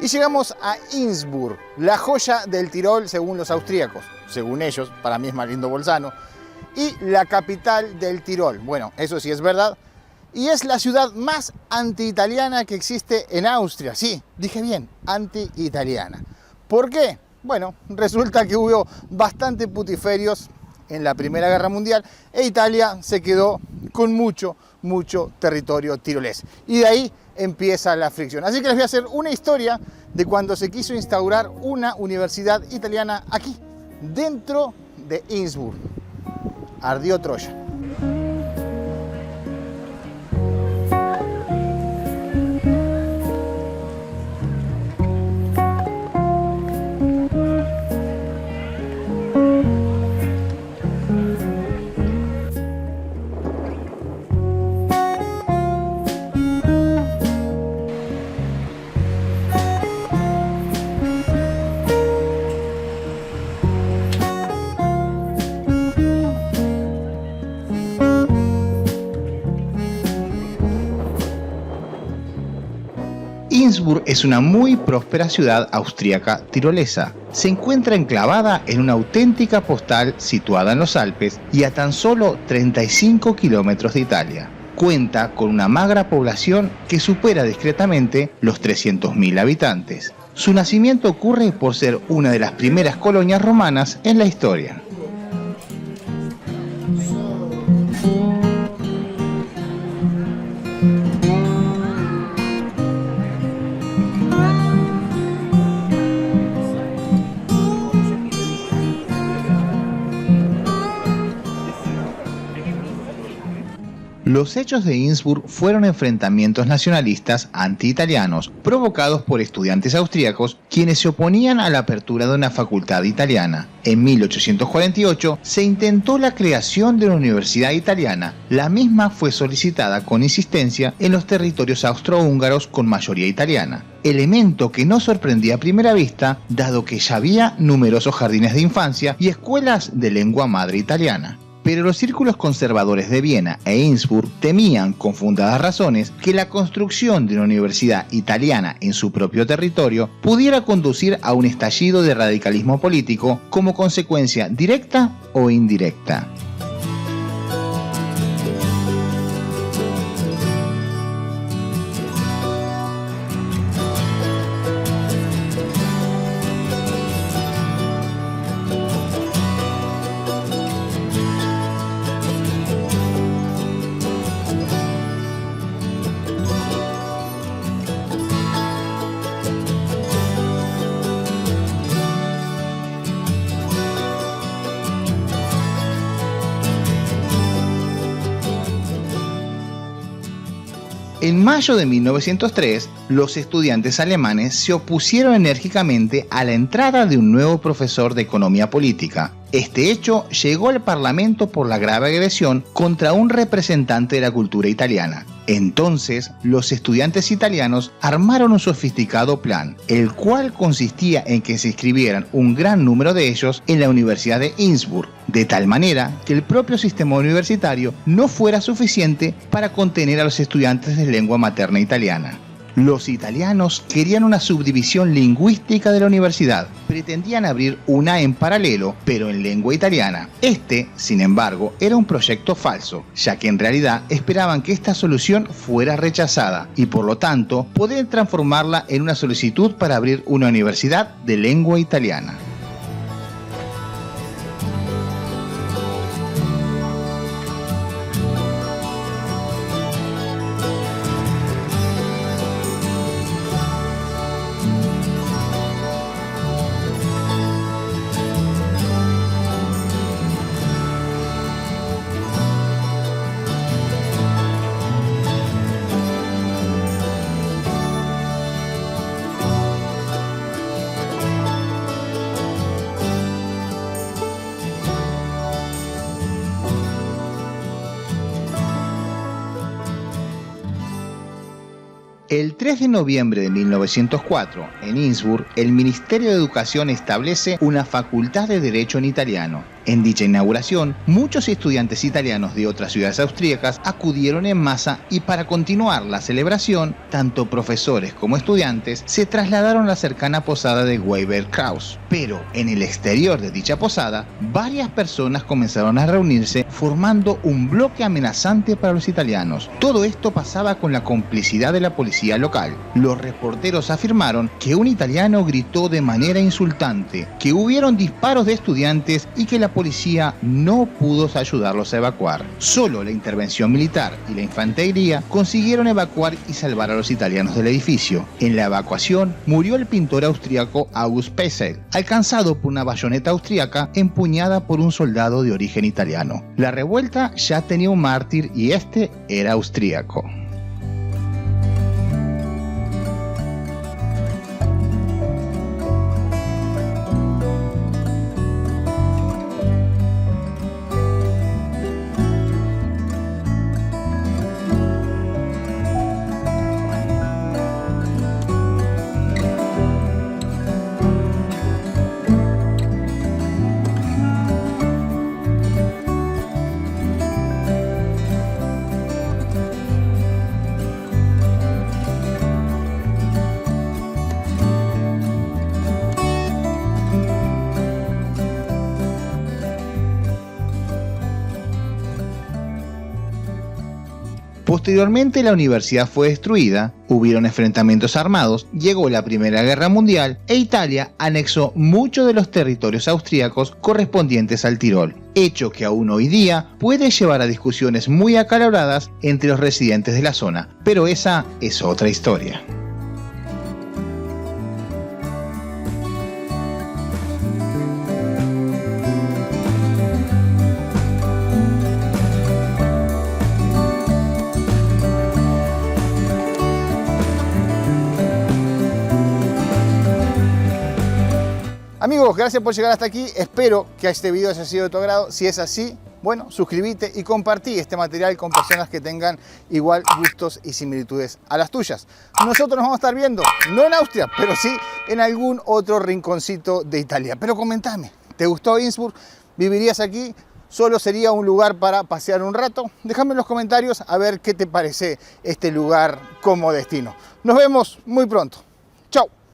Y llegamos a Innsbruck, la joya del Tirol según los austríacos, según ellos, para mí es más lindo Bolzano, y la capital del Tirol. Bueno, eso sí es verdad. Y es la ciudad más anti-italiana que existe en Austria. Sí, dije bien, anti-italiana. ¿Por qué? Bueno, resulta que hubo bastante putiferios en la Primera Guerra Mundial e Italia se quedó con mucho territorio tirolés. Y de ahí empieza la fricción. Así que les voy a hacer una historia de cuando se quiso instaurar una universidad italiana aquí, dentro de Innsbruck. Ardió Troya. Innsbruck es una muy próspera ciudad austríaca tirolesa. Se encuentra enclavada en una auténtica postal situada en los Alpes y a tan solo 35 kilómetros de Italia. Cuenta con una magra población que supera discretamente los 300.000 habitantes. Su nacimiento ocurre por ser una de las primeras colonias romanas en la historia. Los hechos de Innsbruck fueron enfrentamientos nacionalistas anti-italianos provocados por estudiantes austríacos quienes se oponían a la apertura de una facultad italiana. En 1848 se intentó la creación de una universidad italiana. La misma fue solicitada con insistencia en los territorios austrohúngaros con mayoría italiana, elemento que no sorprendía a primera vista dado que ya había numerosos jardines de infancia y escuelas de lengua madre italiana. Pero los círculos conservadores de Viena e Innsbruck temían, con fundadas razones, que la construcción de una universidad italiana en su propio territorio pudiera conducir a un estallido de radicalismo político como consecuencia directa o indirecta. En mayo de 1903, los estudiantes alemanes se opusieron enérgicamente a la entrada de un nuevo profesor de economía política. Este hecho llegó al Parlamento por la grave agresión contra un representante de la cultura italiana. Entonces, los estudiantes italianos armaron un sofisticado plan, el cual consistía en que se inscribieran un gran número de ellos en la Universidad de Innsbruck, de tal manera que el propio sistema universitario no fuera suficiente para contener a los estudiantes de lengua materna italiana. Los italianos querían una subdivisión lingüística de la universidad. Pretendían abrir una en paralelo, pero en lengua italiana. Este, sin embargo, era un proyecto falso, ya que en realidad esperaban que esta solución fuera rechazada y por lo tanto poder transformarla en una solicitud para abrir una universidad de lengua italiana. El 3 de noviembre de 1904, en Innsbruck, el Ministerio de Educación establece una facultad de Derecho en italiano. En dicha inauguración, muchos estudiantes italianos de otras ciudades austríacas acudieron en masa y para continuar la celebración, tanto profesores como estudiantes se trasladaron a la cercana posada de Weiber-Kraus. Pero en el exterior de dicha posada, varias personas comenzaron a reunirse formando un bloque amenazante para los italianos. Todo esto pasaba con la complicidad de la policía local. Los reporteros afirmaron que un italiano gritó de manera insultante, que hubieron disparos de estudiantes y que la policía no pudo ayudarlos a evacuar. Solo la intervención militar y la infantería consiguieron evacuar y salvar a los italianos del edificio. En la evacuación murió el pintor austríaco August Pessel, alcanzado por una bayoneta austríaca empuñada por un soldado de origen italiano. La revuelta ya tenía un mártir y este era austríaco. Posteriormente la universidad fue destruida, hubieron enfrentamientos armados, llegó la Primera Guerra Mundial e Italia anexó muchos de los territorios austríacos correspondientes al Tirol, hecho que aún hoy día puede llevar a discusiones muy acaloradas entre los residentes de la zona, pero esa es otra historia. Amigos, gracias por llegar hasta aquí. Espero que este video haya sido de tu agrado. Si es así, bueno, suscríbete y compartí este material con personas que tengan igual gustos y similitudes a las tuyas. Nosotros nos vamos a estar viendo, no en Austria, pero sí en algún otro rinconcito de Italia. Pero comentame, ¿te gustó Innsbruck? ¿Vivirías aquí? ¿Solo sería un lugar para pasear un rato? Déjame en los comentarios a ver qué te parece este lugar como destino. Nos vemos muy pronto.